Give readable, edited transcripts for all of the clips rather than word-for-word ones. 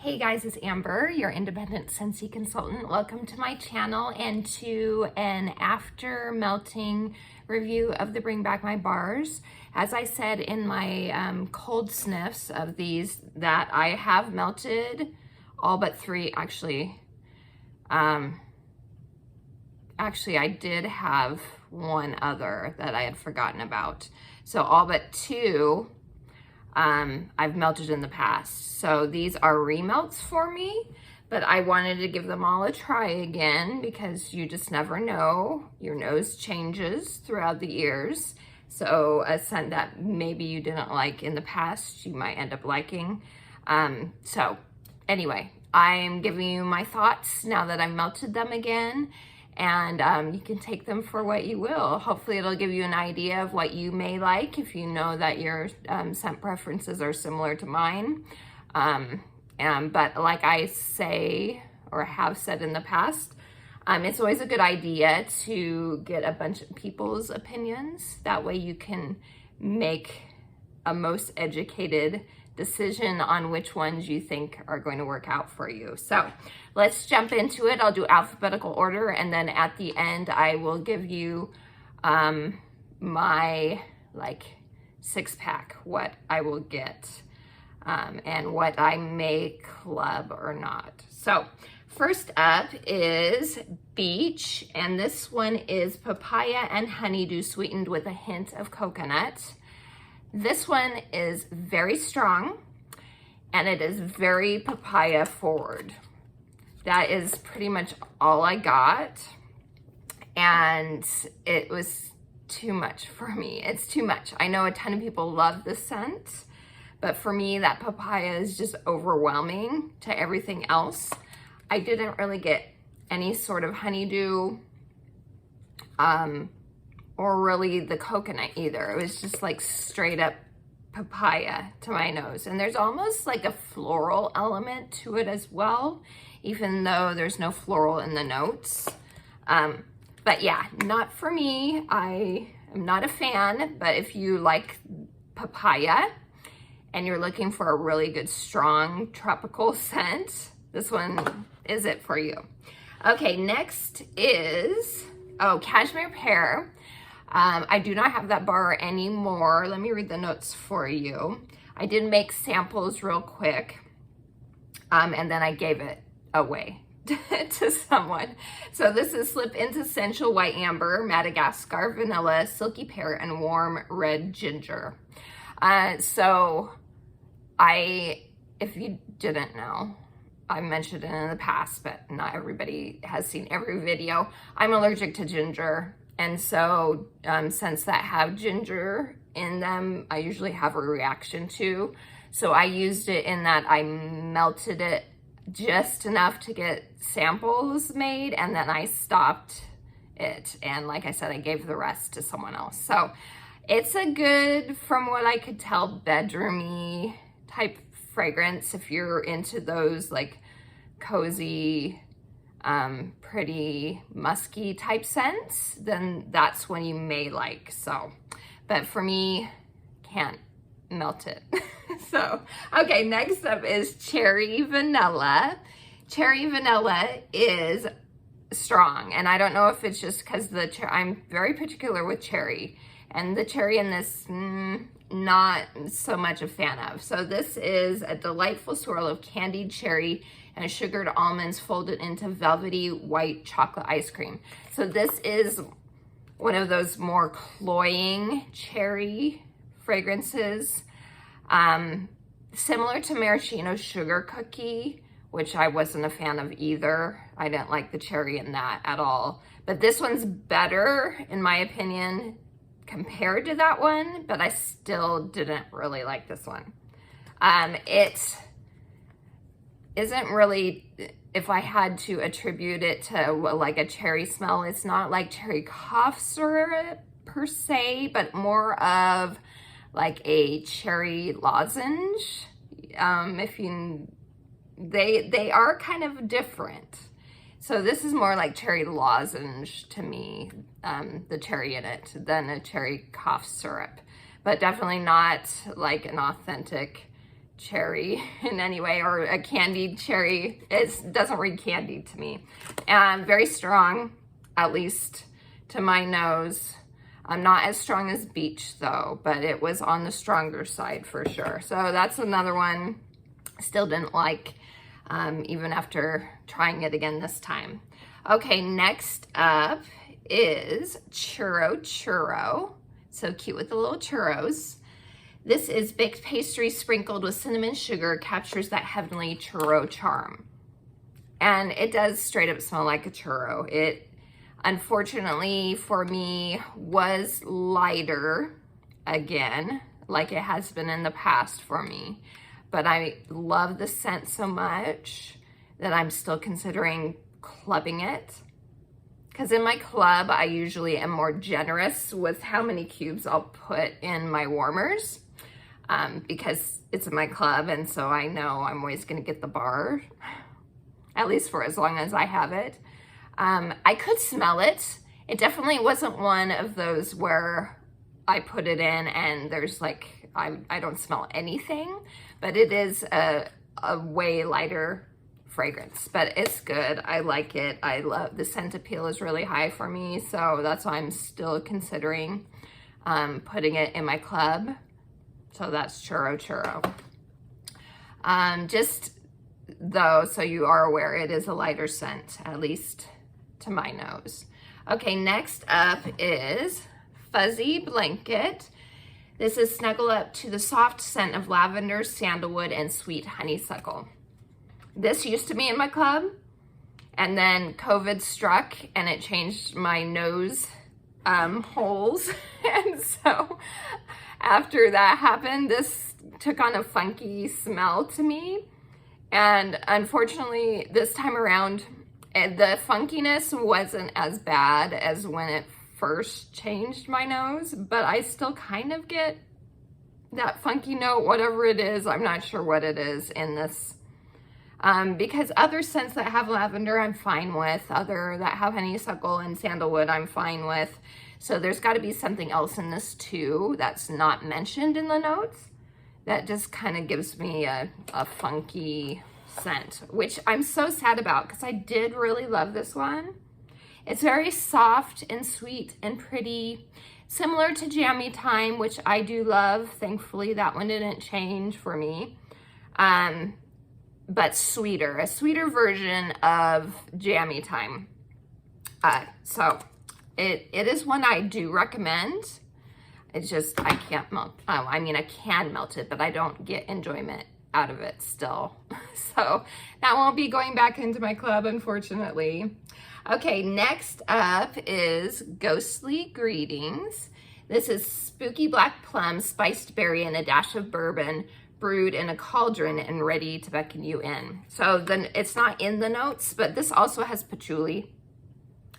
Hey guys, it's Amber, your independent Scentsy consultant. Welcome to my channel and to an after melting review of the Bring Back My bars. As I said in my cold sniffs of these, that I have melted all but three. Actually, I did have one other that I had forgotten about. So all but two I've melted in the past. So these are remelts for me, but I wanted to give them all a try again because you just never know. Your nose changes throughout the years. So a scent that maybe you didn't like in the past, you might end up liking. So anyway, I'm giving you my thoughts now that I've melted them again. And you can take them for what you will. Hopefully it'll give you an idea of what you may like if you know that your scent preferences are similar to mine. But like I say, or have said in the past, it's always a good idea to get a bunch of people's opinions. That way you can make a most educated decision on which ones you think are going to work out for you. So let's jump into it. I'll do alphabetical order, and then at the end I will give you my six pack, what I will get and what I may club or not. So first up is Beach, and this one is papaya and honeydew sweetened with a hint of coconut. This one is very strong and it is very papaya forward. That is pretty much all I got, and it was too much for me. It's too much. I know a ton of people love this scent, but for me that papaya is just overwhelming to everything else. I didn't really get any sort of honeydew or really the coconut either. It was just like straight up papaya to my nose. And there's almost like a floral element to it as well, even though there's no floral in the notes. But yeah, not for me. I am not a fan, but if you like papaya and you're looking for a really good, strong tropical scent, this one is it for you. Okay, next is, Cashmere Pear. I do not have that bar anymore. Let me read the notes for you. I did make samples real quick, and then I gave it away to someone. So this is Slip into Essential White Amber, Madagascar Vanilla, Silky Pear, and Warm Red Ginger. So if you didn't know, I mentioned it in the past, but not everybody has seen every video. I'm allergic to ginger. And so scents that have ginger in them, I usually have a reaction to. So I used it in that I melted it just enough to get samples made, and then I stopped it. And like I said, I gave the rest to someone else. So it's a good, from what I could tell, bedroomy type fragrance. If you're into those like cozy, pretty musky type scents, then that's one you may like. So, but for me, can't melt it. So, okay, next up is Cherry Vanilla. Cherry Vanilla is strong, and I don't know if it's just because I'm very particular with cherry, and the cherry in this, not so much a fan of. So this is a delightful swirl of candied cherry and sugared almonds folded into velvety white chocolate ice cream. So this is one of those more cloying cherry fragrances, similar to Maraschino Sugar Cookie, which I wasn't a fan of either. I didn't like the cherry in that at all. But this one's better, in my opinion, compared to that one, but I still didn't really like this one. It isn't really, if I had to attribute it to like a cherry smell, it's not like cherry cough syrup per se, but more of like a cherry lozenge. They are kind of different. So this is more like cherry lozenge to me, the cherry in it, than a cherry cough syrup, but definitely not like an authentic cherry in any way, or a candied cherry. It doesn't read candied to me. And very strong, at least to my nose. Not as strong as beach though, but it was on the stronger side for sure. So that's another one still didn't like, even after trying it again this time. Okay, next up is Churro. So cute with the little churros. This is baked pastry sprinkled with cinnamon sugar, captures that heavenly churro charm. And it does straight up smell like a churro. It, unfortunately for me, was lighter again, like it has been in the past for me. But I love the scent so much that I'm still considering clubbing it. Because in my club, I usually am more generous with how many cubes I'll put in my warmers. Because it's in my club, and so I know I'm always going to get the bar, at least for as long as I have it. I could smell it. It definitely wasn't one of those where I put it in and there's like, I don't smell anything, but it is a way lighter fragrance, but it's good. I like it. I love the scent appeal is really high for me, so that's why I'm still considering putting it in my club. So that's Churro. Just though, so you are aware, it is a lighter scent, at least to my nose. Okay, next up is Fuzzy Blanket. This is snuggle up to the soft scent of lavender, sandalwood, and sweet honeysuckle. This used to be in my club, and then COVID struck and it changed my nose holes. And so after that happened, this took on a funky smell to me. And unfortunately, this time around, the funkiness wasn't as bad as when it first changed my nose, but I still kind of get that funky note, whatever it is. I'm not sure what it is in this. Because other scents that have lavender, I'm fine with. Other that have honeysuckle and sandalwood, I'm fine with. So there's got to be something else in this too that's not mentioned in the notes that just kind of gives me a funky scent, which I'm so sad about because I did really love this one. It's very soft and sweet and pretty, similar to Jammy Time, which I do love. Thankfully, that one didn't change for me. But sweeter, a sweeter version of Jammy Time. So it is one I do recommend. It's just, I can't melt, I mean, I can melt it, but I don't get enjoyment out of it still. So that won't be going back into my club, unfortunately. Okay, next up is Ghostly Greetings. This is spooky black plum, spiced berry, and a dash of bourbon, brewed in a cauldron and ready to beckon you in. So then it's not in the notes, but this also has patchouli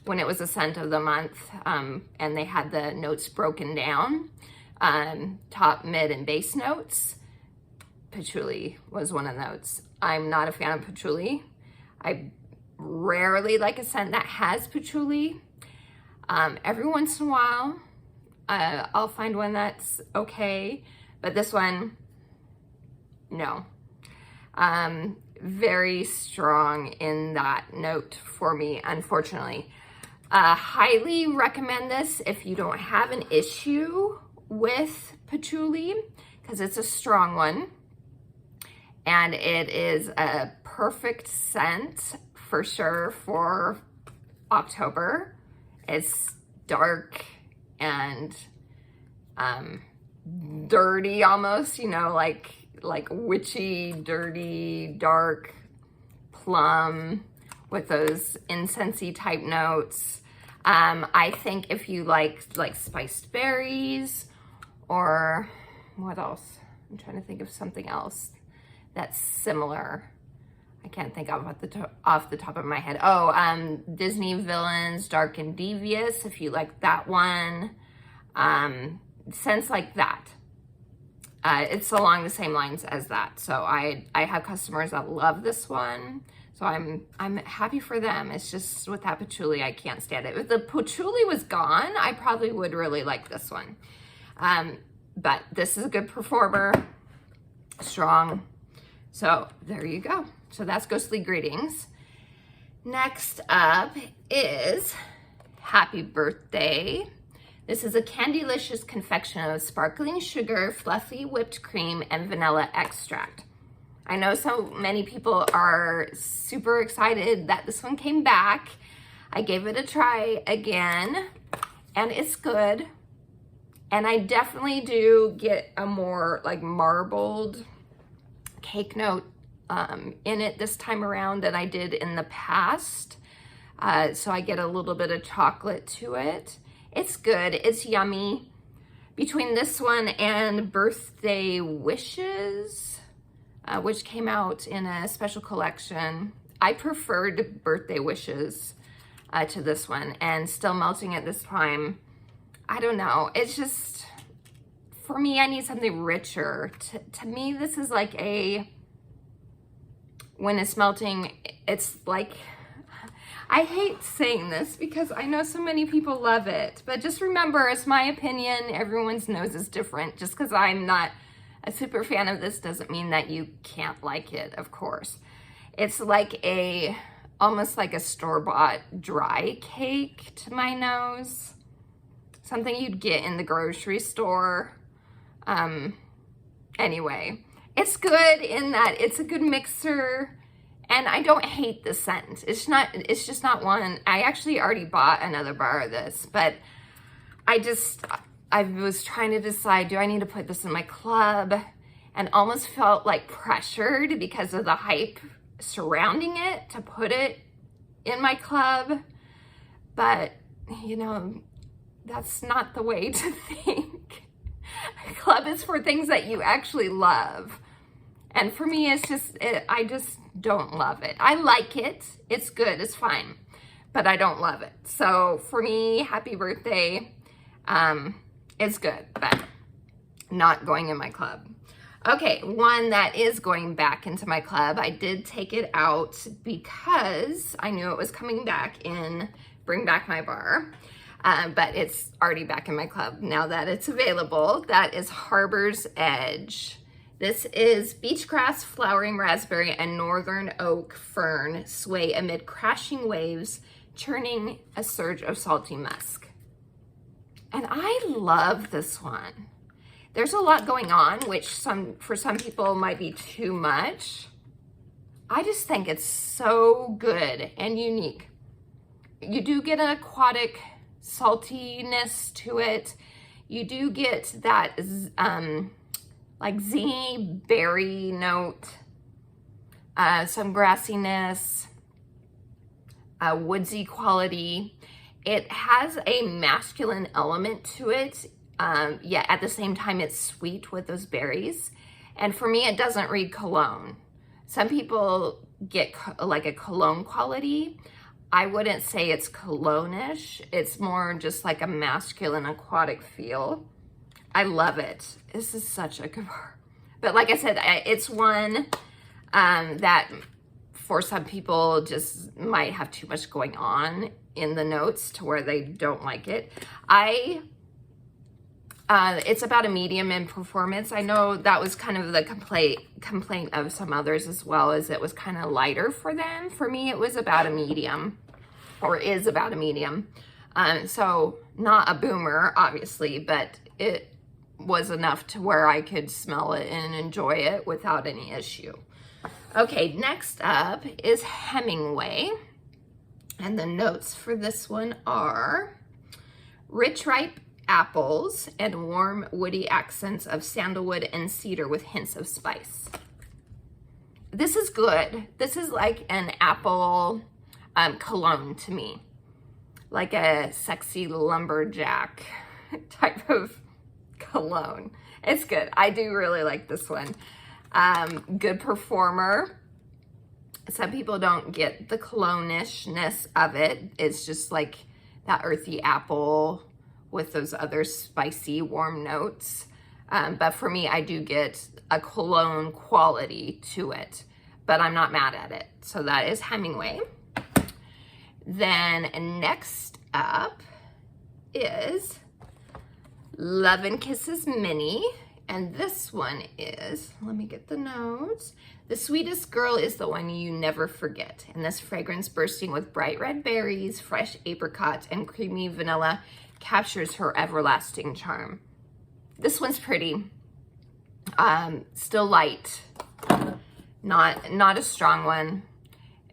when it was a scent of the month, and they had the notes broken down, top, mid, and base notes. Patchouli was one of the notes. I'm not a fan of patchouli. I rarely like a scent that has patchouli. Every once in a while, I'll find one that's okay, but this one, no. Very strong in that note for me, unfortunately. Highly recommend this if you don't have an issue with patchouli, because it's a strong one. And it is a perfect scent for sure for October. It's dark and dirty almost, you know, like witchy, dirty, dark plum with those incensey type notes. I think if you like spiced berries, or what else? I'm trying to think of something else that's similar. I can't think of off the top of my head. Oh, Disney Villains, Dark and Devious, if you like that one. Scents like that. It's along the same lines as that. So I have customers that love this one. So I'm happy for them. It's just with that patchouli, I can't stand it. If the patchouli was gone, I probably would really like this one. But this is a good performer. strong. So there you go. So that's Ghostly Greetings. Next up is Happy Birthday. This is a Candylicious confection of sparkling sugar, fluffy whipped cream, and vanilla extract. I know so many people are super excited that this one came back. I gave it a try again, and it's good. And I definitely do get a more like marbled cake note in it this time around than I did in the past. So I get a little bit of chocolate to it. It's good, it's yummy. Between this one and Birthday Wishes, which came out in a special collection, I preferred Birthday Wishes to this one, and Still Melting at this time, I don't know, it's just, for me, I need something richer. To me, this is like a, when it's melting, it's like, I hate saying this because I know so many people love it, but just remember, it's my opinion. Everyone's nose is different. Just because I'm not a super fan of this doesn't mean that you can't like it, of course. It's like almost like a store-bought dry cake to my nose. Something you'd get in the grocery store. Anyway, it's good in that it's a good mixer. And I don't hate the scent. It's just not one. I actually already bought another bar of this, but I was trying to decide, do I need to put this in my club? And almost felt like pressured because of the hype surrounding it to put it in my club. But, you know, that's not the way to think. A club is for things that you actually love. And for me, it's just, I just don't love it. I like it. It's good. It's fine. But I don't love it. So for me, Happy Birthday is good, but not going in my club. Okay, one that is going back into my club. I did take it out because I knew it was coming back in Bring Back My Bar. But it's already back in my club now that it's available. That is Harbor's Edge. This is beach grass, flowering raspberry, and northern oak fern sway amid crashing waves, churning a surge of salty musk. And I love this one. There's a lot going on, which for some people might be too much. I just think it's so good and unique. You do get an aquatic saltiness to it. You do get that like zingy berry note, some grassiness, woodsy quality. It has a masculine element to it, yet at the same time it's sweet with those berries. And for me, it doesn't read cologne. Some people get like a cologne quality. I wouldn't say it's cologne-ish. It's more just like a masculine aquatic feel. I love it. This is such a good bar. But like I said, it's one that for some people just might have too much going on in the notes to where they don't like it. It's about a medium in performance. I know that was kind of the complaint of some others as well, as it was kind of lighter for them. For me, it was about a medium, or is about a medium. So not a boomer, obviously, but it was enough to where I could smell it and enjoy it without any issue. Okay, next up is Hemingway. And the notes for this one are rich, ripe apples and warm, woody accents of sandalwood and cedar with hints of spice. This is good. This is like an apple cologne to me. Like a sexy lumberjack type of cologne. It's good. I do really like this one. Good performer. Some people don't get the cologne-ishness of it. It's just like that earthy apple with those other spicy, warm notes. But for me, I do get a cologne quality to it, but I'm not mad at it. So that is Hemingway. Then next up is Love and Kisses Minnie. And this one is, let me get the notes. The sweetest girl is the one you never forget. And this fragrance, bursting with bright red berries, fresh apricot, and creamy vanilla, captures her everlasting charm. This one's pretty. Still light. Not a strong one.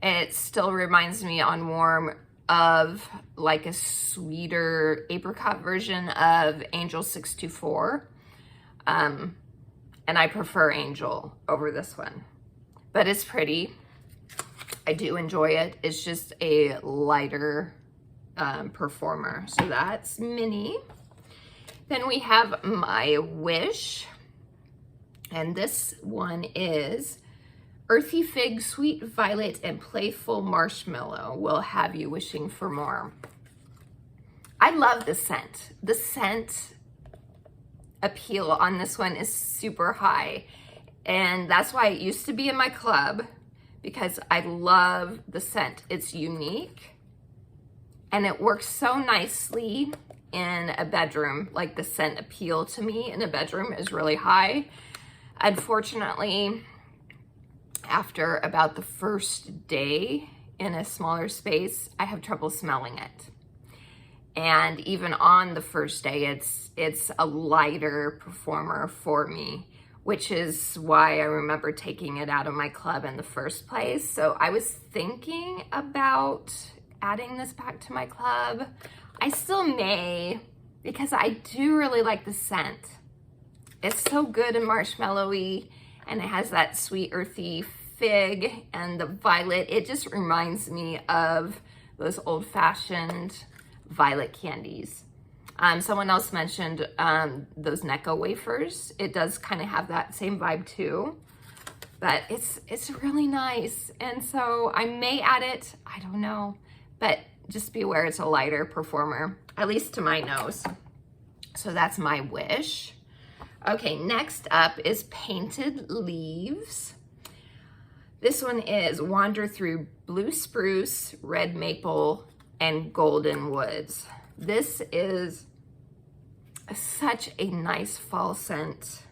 It still reminds me on warm of like a sweeter apricot version of Angel 624. And I prefer Angel over this one, but it's pretty. I do enjoy it. It's just a lighter performer. So that's Minnie. Then we have My Wish, and this one is earthy fig, sweet violet, and playful marshmallow will have you wishing for more. I love the scent. The scent appeal on this one is super high, and that's why it used to be in my club, because I love the scent. It's unique and it works so nicely in a bedroom. Like, the scent appeal to me in a bedroom is really high. Unfortunately, after about the first day in a smaller space, I have trouble smelling it. And even on the first day, it's a lighter performer for me, which is why I remember taking it out of my club in the first place. So I was thinking about adding this back to my club. I still may, because I do really like the scent. It's so good and marshmallowy, and it has that sweet earthy fig and the violet. It just reminds me of those old-fashioned violet candies. Someone else mentioned those Necco wafers. It does kind of have that same vibe too, but it's really nice. And so I may add it, I don't know, but just be aware it's a lighter performer, at least to my nose. So that's My Wish. Okay, next up is Painted Leaves. This one is Wander Through Blue Spruce, Red Maple, and Golden Woods. This is such a nice fall scent,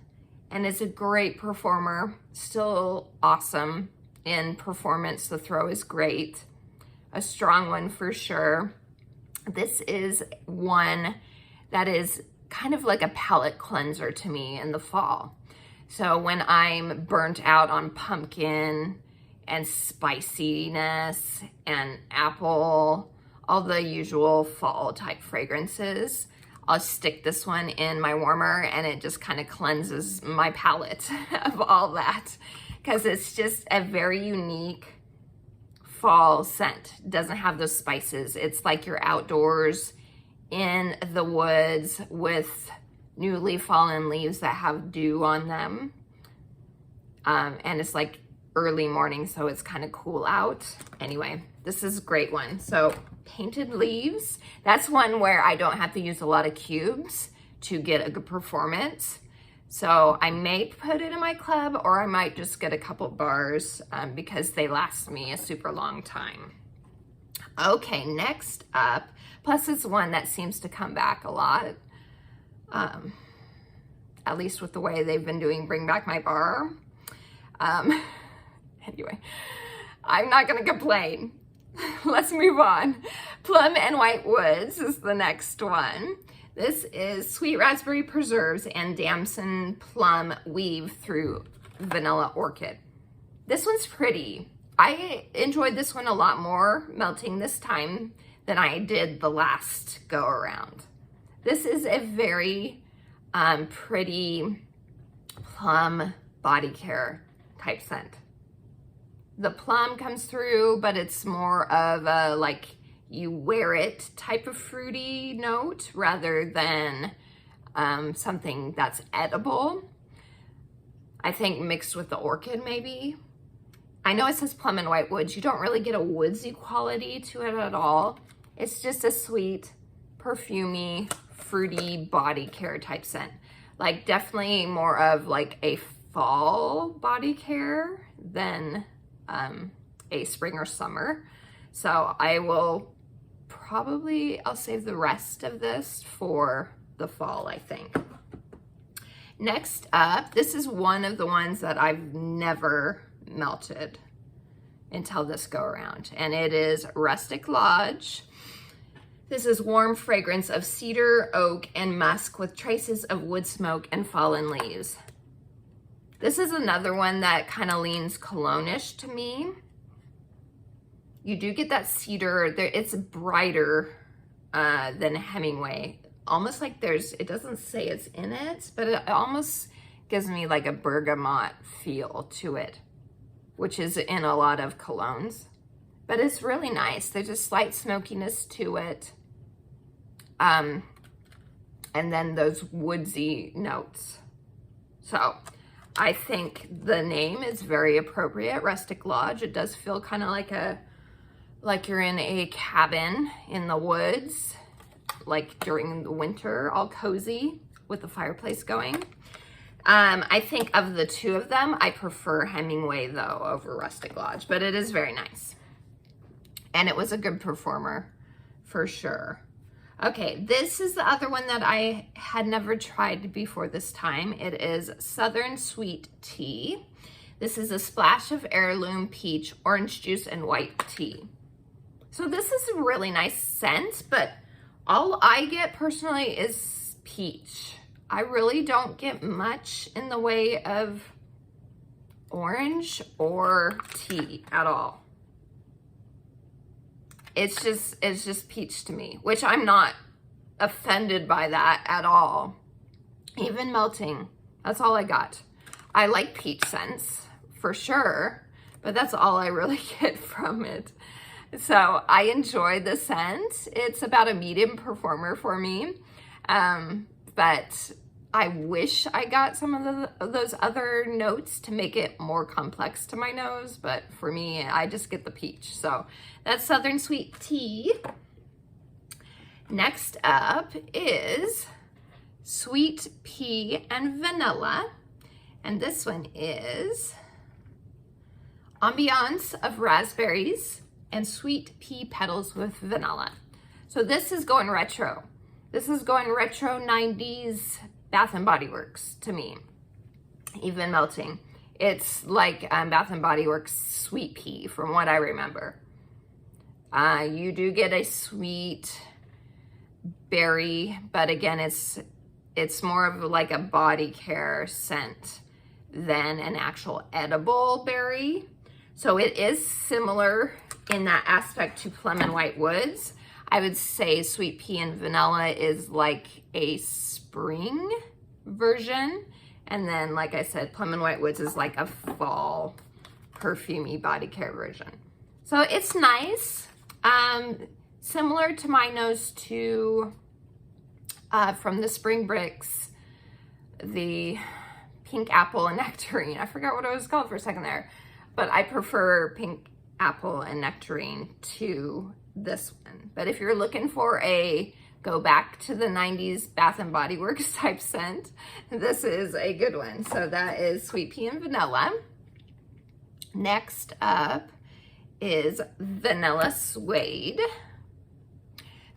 and it's a great performer. Still awesome in performance. The throw is great. A strong one for sure. This is one that is kind of like a palate cleanser to me in the fall. So when I'm burnt out on pumpkin and spiciness and apple, all the usual fall type fragrances, I'll stick this one in my warmer, and it just kind of cleanses my palate of all that, because it's just a very unique fall scent. It doesn't have those spices. It's like you're outdoors in the woods with newly fallen leaves that have dew on them. And it's like early morning, so it's kind of cool out. Anyway, this is a great one. So Painted Leaves, that's one where I don't have to use a lot of cubes to get a good performance. So I may put it in my club, or I might just get a couple bars because they last me a super long time. Okay, next up, plus it's one that seems to come back a lot, at least with the way they've been doing Bring Back My Bar. Anyway, I'm not gonna complain. Let's move on. Plum and White Woods is the next one. This is Sweet Raspberry Preserves and Damson Plum Weave Through Vanilla Orchid. This one's pretty. I enjoyed this one a lot more melting this time than I did the last go around. This is a very pretty plum body care type scent. The plum comes through, but it's more of a like you wear it type of fruity note rather than something that's edible. I think mixed with the orchid maybe. I know it says Plum and White Woods. You don't really get a woodsy quality to it at all. It's just a sweet, perfumey, fruity body care type scent. Like definitely more of like a fall body care than a spring or summer. So I will I'll save the rest of this for the fall, I think. Next up, this is one of the ones that I've never melted until this go around, and it is Rustic Lodge. This is warm fragrance of cedar, oak, and musk with traces of wood smoke and fallen leaves. This is another one that kind of leans cologne-ish to me. You do get that cedar. It's brighter than Hemingway. Almost like it doesn't say it's in it, but it almost gives me like a bergamot feel to it, which is in a lot of colognes. But it's really nice. There's a slight smokiness to it. And then those woodsy notes. So I think the name is very appropriate, Rustic Lodge. It does feel kind of like you're in a cabin in the woods, like during the winter, all cozy with the fireplace going. I think of the two of them, I prefer Hemingway though over Rustic Lodge, but it is very nice. And it was a good performer for sure. Okay, this is the other one that I had never tried before this time. It is Southern Sweet Tea. This is a splash of heirloom peach, orange juice, and white tea. So this is a really nice scent, but all I get personally is peach. I really don't get much in the way of orange or tea at all. It's just peach to me, which I'm not offended by that at all. Even melting, that's all I got. I like peach scents for sure, but that's all I really get from it. So I enjoy the scent. It's about a medium performer for me, but I wish I got some of those other notes to make it more complex to my nose, but for me, I just get the peach. So that's Southern Sweet Tea. Next up is Sweet Pea and Vanilla, and this one is Ambiance of Raspberries and Sweet Pea Petals with Vanilla. So this is going retro. This is going retro 90s Bath and Body Works to me, even melting. It's like Bath and Body Works Sweet Pea from what I remember. You do get a sweet berry, but again, it's more of like a body care scent than an actual edible berry. So it is similar in that aspect to Plum and White Woods. I would say Sweet Pea and Vanilla is like a spring version. And then, like I said, Plum and White Woods is like a fall perfumey body care version. So it's nice. Similar to my nose to, from the Spring Bricks, the Pink Apple and Nectarine. I forgot what it was called for a second there, but I prefer Pink Apple and Nectarine to this one. But if you're looking for a go back to the 90s Bath and Body Works type scent, this is a good one. So that is Sweet Pea and Vanilla. Next up is Vanilla Suede.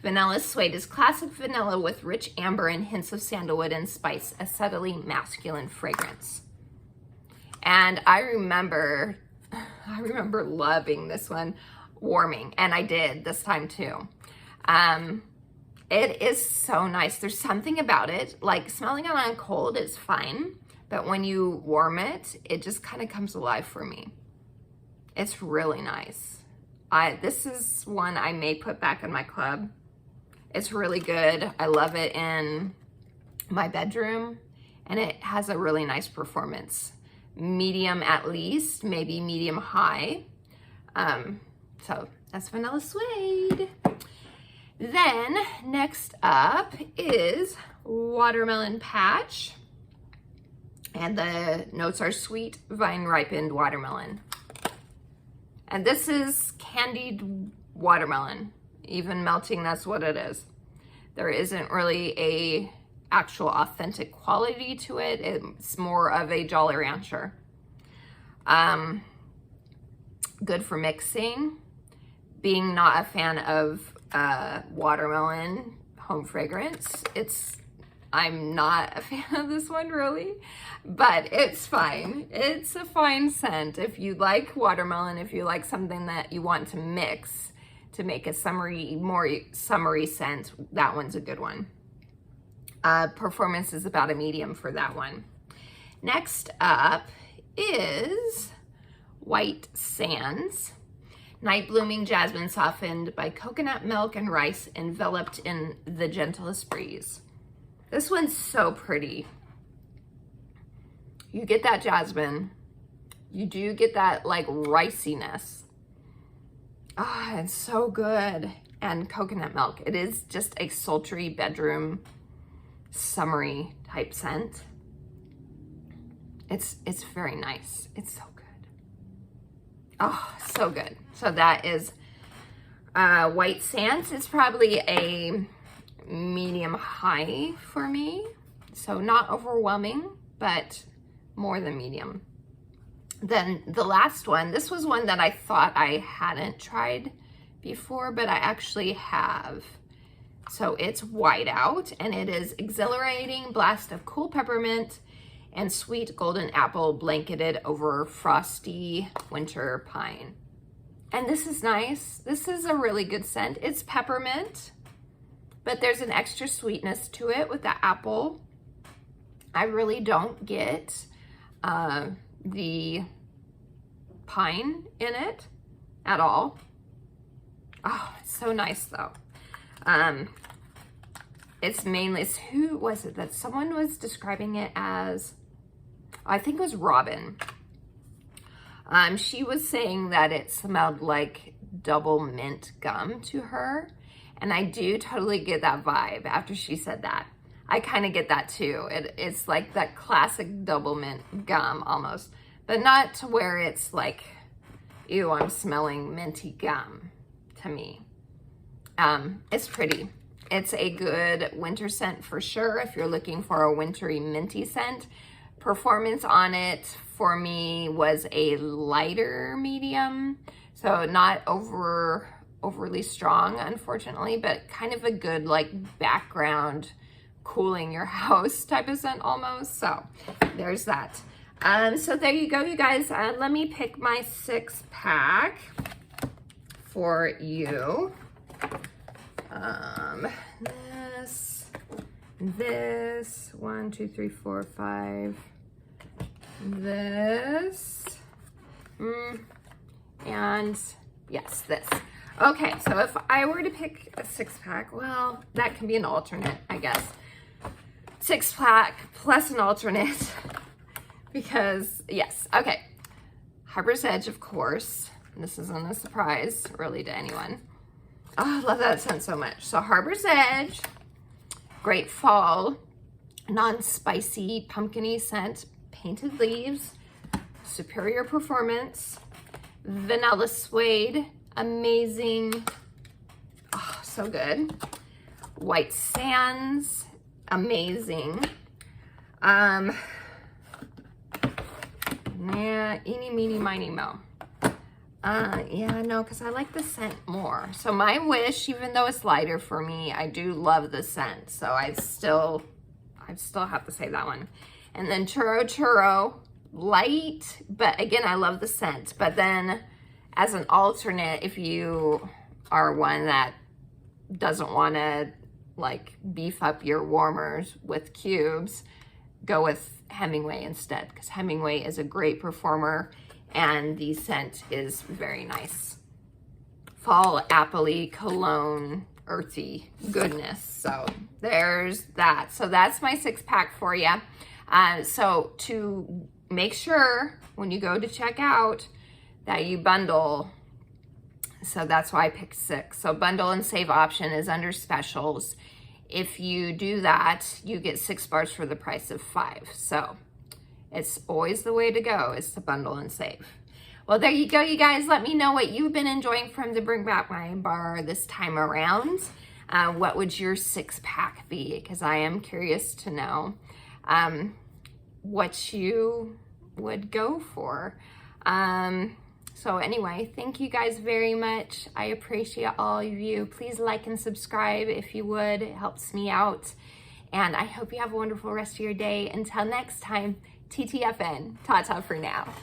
Vanilla Suede is classic vanilla with rich amber and hints of sandalwood and spice, a subtly masculine fragrance. And I remember loving this one, warming, and I did this time too. It is so nice. There's something about it, like smelling it on cold is fine, but when you warm it, it just kind of comes alive for me. It's really nice. This is one I may put back in my club. It's really good. I love it in my bedroom, and it has a really nice performance. Medium at least, maybe medium high. So that's Vanilla Suede. Then next up is Watermelon Patch, and the notes are sweet, vine ripened watermelon. And this is candied watermelon. Even melting, that's what it is. There isn't really a actual authentic quality to it. It's more of a Jolly Rancher. Good for mixing. Being not a fan of watermelon home fragrance, it's I'm not a fan of this one really, but it's fine. It's a fine scent. If you like watermelon, if you like something that you want to mix to make a summery, more summery scent, that one's a good one. Performance is about a medium for that one. Next up is White Sands. Night blooming jasmine softened by coconut milk and rice, enveloped in the gentlest breeze. This one's so pretty. You get that jasmine. You do get that like riciness. Ah, it's so good. And coconut milk. It is just a sultry bedroom summery type scent. It's very nice. It's so good. Oh, so good. So that is White Sands. It's probably a medium high for me. So not overwhelming, but more than medium. Then the last one, this was one that I thought I hadn't tried before, but I actually have. So it's Whiteout, and it is exhilarating blast of cool peppermint and sweet golden apple blanketed over frosty winter pine. And this is nice. This is a really good scent. It's peppermint, but there's an extra sweetness to it with the apple. I really don't get the pine in it at all. Oh, it's so nice though. It's mainly, who was it that someone was describing it as? I think it was Robin. She was saying that it smelled like double mint gum to her. And I do totally get that vibe after she said that. I kind of get that too. It's like that classic double mint gum almost, but not to where it's like, ew, I'm smelling minty gum to me. It's pretty. It's a good winter scent for sure if you're looking for a wintry minty scent. Performance on it for me was a lighter medium, so not overly strong, unfortunately, but kind of a good like background cooling your house type of scent almost. So there's that. So there you go, you guys. Let me pick my 6-pack for you. This 1, 2, 3, 4, 5, this, and yes, this. Okay, so if I were to pick a 6-pack, well, that can be an alternate, I guess. 6-pack plus an alternate, because yes, okay. Harbor's Edge, of course. This isn't a surprise, really, to anyone. Oh, I love that scent so much. So Harbor's Edge, great fall, non-spicy, pumpkin-y scent, painted leaves, superior performance, vanilla suede, amazing, oh, so good. White Sands, amazing. Yeah, eeny, meeny, miny, mo. Yeah, no, because I like the scent more. So my Wish, even though it's lighter for me, I do love the scent. So I still have to say that one. And then Churro, light, but again, I love the scent. But then as an alternate, if you are one that doesn't want to like beef up your warmers with cubes, go with Hemingway instead, because Hemingway is a great performer and the scent is very nice. Fall, appley, cologne, earthy goodness. So there's that. So that's my 6-pack for you. So to make sure when you go to check out that you bundle, so that's why I picked 6. So bundle and save option is under specials. If you do that, you get 6 bars for the price of 5. So it's always the way to go, is to bundle and save. Well, there you go, you guys. Let me know what you've been enjoying from the Bring Back My Bar this time around. What would your 6-pack be? Because I am curious to know what you would go for. So anyway, thank you guys very much. I appreciate all of you. Please like and subscribe if you would. It helps me out. And I hope you have a wonderful rest of your day. Until next time, TTFN. Ta-ta for now.